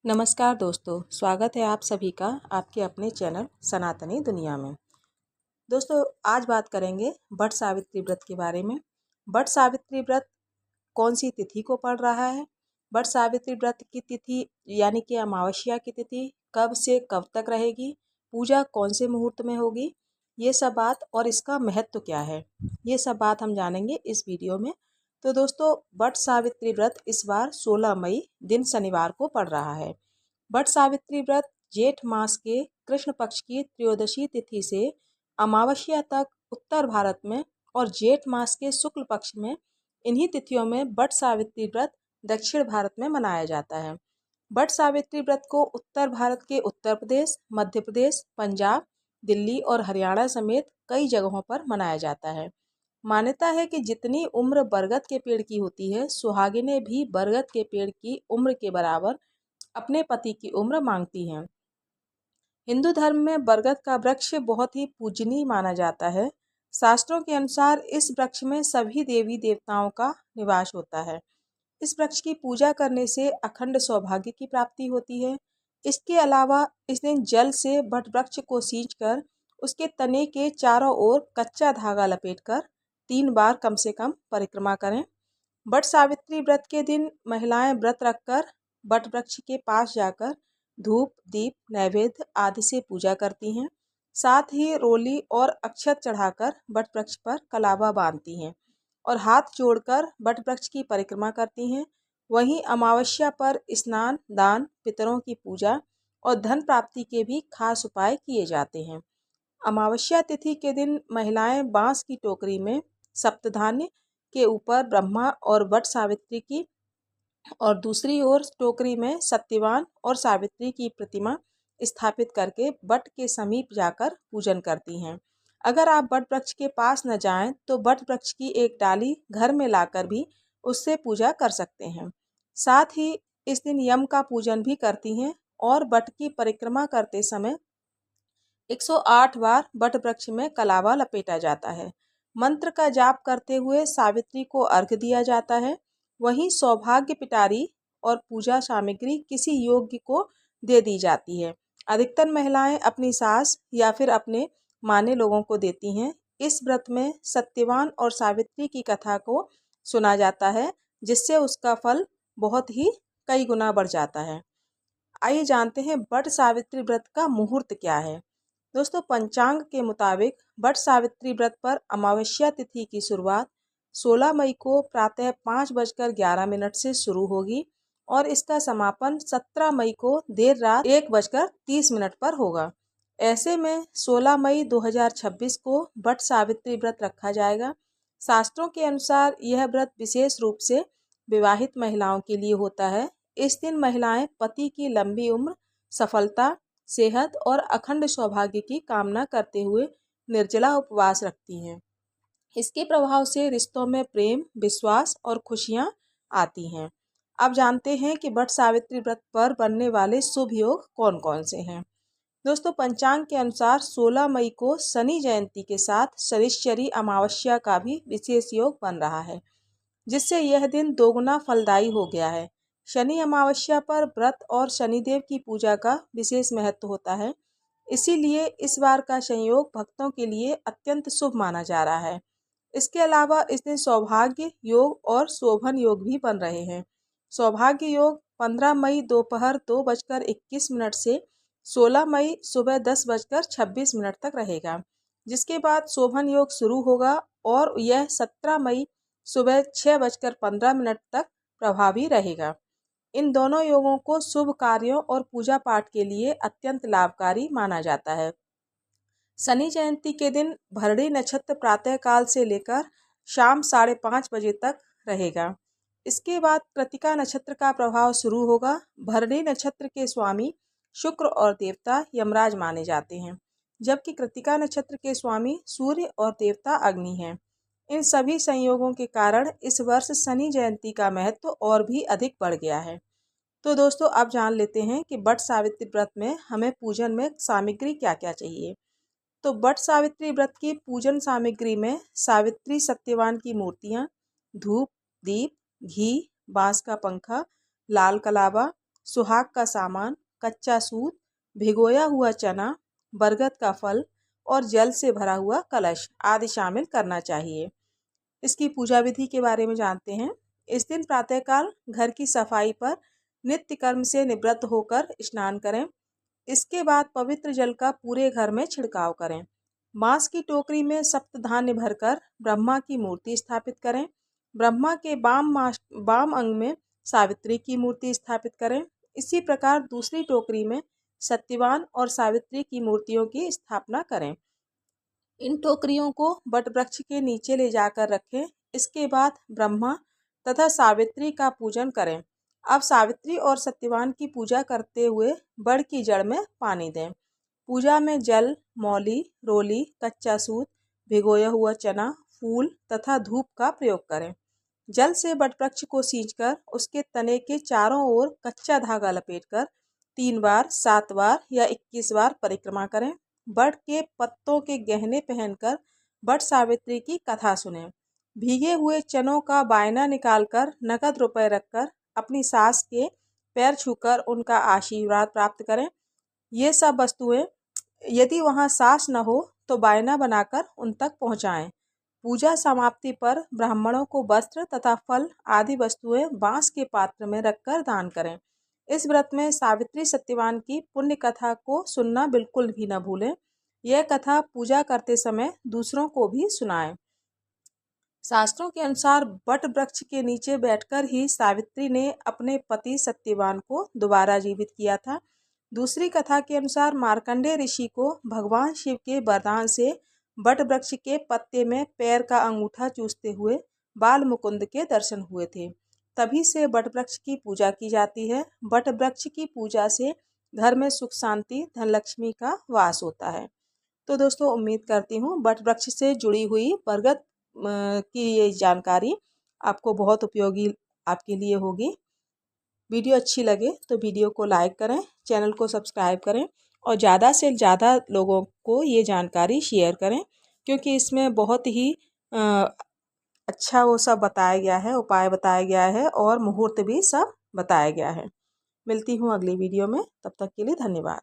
नमस्कार दोस्तों, स्वागत है आप सभी का आपके अपने चैनल सनातनी दुनिया में। दोस्तों, आज बात करेंगे वट सावित्री व्रत के बारे में। वट सावित्री व्रत कौन सी तिथि को पड़ रहा है, वट सावित्री व्रत की तिथि यानी कि अमावस्या की तिथि कब से कब तक रहेगी, पूजा कौन से मुहूर्त में होगी, ये सब बात और इसका महत्व क्या है, ये सब बात हम जानेंगे इस वीडियो में। तो दोस्तों, वट सावित्री व्रत इस बार 16 मई दिन शनिवार को पड़ रहा है। वट सावित्री व्रत जेठ मास के कृष्ण पक्ष की त्रयोदशी तिथि से अमावस्या तक उत्तर भारत में और जेठ मास के शुक्ल पक्ष में इन्हीं तिथियों में वट सावित्री व्रत दक्षिण भारत में मनाया जाता है। वट सावित्री व्रत को उत्तर भारत के उत्तर प्रदेश, मध्य प्रदेश, पंजाब, दिल्ली और हरियाणा समेत कई जगहों पर मनाया जाता है। मान्यता है कि जितनी उम्र बरगद के पेड़ की होती है, सुहागिनें भी बरगद के पेड़ की उम्र के बराबर अपने पति की उम्र मांगती हैं। हिंदू धर्म में बरगद का वृक्ष बहुत ही पूजनीय माना जाता है। शास्त्रों के अनुसार इस वृक्ष में सभी देवी देवताओं का निवास होता है। इस वृक्ष की पूजा करने से अखंड सौभाग्य की प्राप्ति होती है। इसके अलावा इस दिन जल से वट वृक्ष को सींचकर उसके तने के चारों ओर कच्चा धागा लपेटकर 3 बार कम से कम परिक्रमा करें। वट सावित्री व्रत के दिन महिलाएं व्रत रखकर वट वृक्ष के पास जाकर धूप, दीप, नैवेद्य आदि से पूजा करती हैं। साथ ही रोली और अक्षत चढ़ाकर वट वृक्ष पर कलावा बांधती हैं और हाथ जोड़कर वट वृक्ष की परिक्रमा करती हैं। वहीं अमावस्या पर स्नान, दान, पितरों की पूजा और धन प्राप्ति के भी खास उपाय किए जाते हैं। अमावस्या तिथि के दिन महिलाएं बांस की टोकरी में सप्तधान्य के ऊपर ब्रह्मा और वट सावित्री की और दूसरी ओर टोकरी में सत्यवान और सावित्री की प्रतिमा स्थापित करके वट के समीप जाकर पूजन करती हैं। अगर आप वट वृक्ष के पास न जाएं तो वट वृक्ष की एक डाली घर में लाकर भी उससे पूजा कर सकते हैं। साथ ही इस दिन यम का पूजन भी करती हैं और वट की परिक्रमा करते समय 108 बार वट वृक्ष में कलावा लपेटा जाता है। मंत्र का जाप करते हुए सावित्री को अर्घ्य दिया जाता है। वहीं सौभाग्य पिटारी और पूजा सामग्री किसी योग्य को दे दी जाती है। अधिकतर महिलाएं अपनी सास या फिर अपने माने लोगों को देती हैं। इस व्रत में सत्यवान और सावित्री की कथा को सुना जाता है, जिससे उसका फल बहुत ही कई गुना बढ़ जाता है। आइए जानते हैं वट सावित्री व्रत का मुहूर्त क्या है। दोस्तों, पंचांग के मुताबिक वट सावित्री व्रत पर अमावस्या तिथि की शुरुआत 16 मई को प्रातः 5:11 से शुरू होगी और इसका समापन 17 मई को देर रात 1:30 पर होगा। ऐसे में 16 मई 2026 को वट सावित्री व्रत रखा जाएगा। शास्त्रों के अनुसार यह व्रत विशेष रूप से विवाहित महिलाओं के लिए होता है। इस दिन महिलाएं पति की लंबी उम्र, सफलता, सेहत और अखंड सौभाग्य की कामना करते हुए निर्जला उपवास रखती हैं। इसके प्रभाव से रिश्तों में प्रेम, विश्वास और खुशियां आती हैं। अब जानते हैं कि वट सावित्री व्रत पर बनने वाले शुभ योग कौन कौन से हैं। दोस्तों, पंचांग के अनुसार 16 मई को शनि जयंती के साथ शनिश्चरी अमावस्या का भी विशेष योग बन रहा है, जिससे यह दिन दोगुना फलदायी हो गया है। शनि अमावस्या पर व्रत और शनिदेव की पूजा का विशेष महत्व होता है, इसीलिए इस बार का संयोग भक्तों के लिए अत्यंत शुभ माना जा रहा है। इसके अलावा इस दिन सौभाग्य योग और शोभन योग भी बन रहे हैं। सौभाग्य योग 15 मई दोपहर 2:21 से 16 मई सुबह 10:26 तक रहेगा, जिसके बाद शोभन योग शुरू होगा और यह 17 मई सुबह 6:15 तक प्रभावी रहेगा। इन दोनों योगों को शुभ कार्यों और पूजा पाठ के लिए अत्यंत लाभकारी माना जाता है। शनि जयंती के दिन भरणी नक्षत्र प्रातः काल से लेकर शाम 5:30 बजे तक रहेगा। इसके बाद कृतिका नक्षत्र का प्रभाव शुरू होगा। भरणी नक्षत्र के स्वामी शुक्र और देवता यमराज माने जाते हैं, जबकि कृतिका नक्षत्र के स्वामी सूर्य और देवता अग्नि हैं। इन सभी संयोगों के कारण इस वर्ष शनि जयंती का महत्व और भी अधिक बढ़ गया है। तो दोस्तों, अब जान लेते हैं कि वट सावित्री व्रत में हमें पूजन में सामग्री क्या क्या चाहिए। तो वट सावित्री व्रत की पूजन सामग्री में सावित्री सत्यवान की मूर्तियाँ, धूप, दीप, घी, बांस का पंखा, लाल कलावा, सुहाग का सामान, कच्चा सूत, भिगोया हुआ चना, बरगद का फल और जल से भरा हुआ कलश आदि शामिल करना चाहिए। इसकी पूजा विधि के बारे में जानते हैं। इस दिन प्रातःकाल घर की सफाई पर नित्य कर्म से निवृत्त होकर स्नान करें। इसके बाद पवित्र जल का पूरे घर में छिड़काव करें। बांस की टोकरी में सप्तधान्य भरकर ब्रह्मा की मूर्ति स्थापित करें। ब्रह्मा के बाम अंग में सावित्री की मूर्ति स्थापित करें। इसी प्रकार दूसरी टोकरी में सत्यवान और सावित्री की मूर्तियों की स्थापना करें। इन टोकरियों को वट वृक्ष के नीचे ले जाकर रखें। इसके बाद ब्रह्मा तथा सावित्री का पूजन करें। अब सावित्री और सत्यवान की पूजा करते हुए बड़ की जड़ में पानी दें। पूजा में जल, मौली, रोली, कच्चा सूत, भिगोया हुआ चना, फूल तथा धूप का प्रयोग करें। जल से वट वृक्ष को सींचकर उसके तने के चारों ओर कच्चा धागा लपेटकर 3 बार, 7 बार या 21 बार परिक्रमा करें। वट के पत्तों के गहने पहनकर वट सावित्री की कथा सुनें। भीगे हुए चनों का बायना निकालकर नकद रुपए रखकर अपनी सास के पैर छूकर उनका आशीर्वाद प्राप्त करें। ये सब वस्तुएं यदि वहां सास न हो तो बायना बनाकर उन तक पहुंचाएं। पूजा समाप्ति पर ब्राह्मणों को वस्त्र तथा फल आदि वस्तुएं बांस के पात्र में रखकर दान करें। इस व्रत में सावित्री सत्यवान की पुण्य कथा को सुनना बिल्कुल भी न भूलें। यह कथा पूजा करते समय दूसरों को भी सुनाएं। शास्त्रों के अनुसार वट वृक्ष के नीचे बैठकर ही सावित्री ने अपने पति सत्यवान को दोबारा जीवित किया था। दूसरी कथा के अनुसार मार्कंडेय ऋषि को भगवान शिव के वरदान से वट वृक्ष के पत्ते में पैर का अंगूठा चूसते हुए बाल मुकुंद के दर्शन हुए थे। तभी से वट वृक्ष की पूजा की जाती है। वट वृक्ष की पूजा से घर में सुख शांति धनलक्ष्मी का वास होता है। तो दोस्तों उम्मीद करती हूँ वट वृक्ष से जुड़ी हुई बरगद की ये जानकारी आपको बहुत उपयोगी आपके लिए होगी। वीडियो अच्छी लगे तो वीडियो को लाइक करें, चैनल को सब्सक्राइब करें और ज़्यादा से ज़्यादा लोगों को ये जानकारी शेयर करें, क्योंकि इसमें बहुत ही अच्छा वो सब बताया गया है, उपाय बताया गया है और मुहूर्त भी सब बताया गया है। मिलती हूँ अगली वीडियो में, तब तक के लिए धन्यवाद।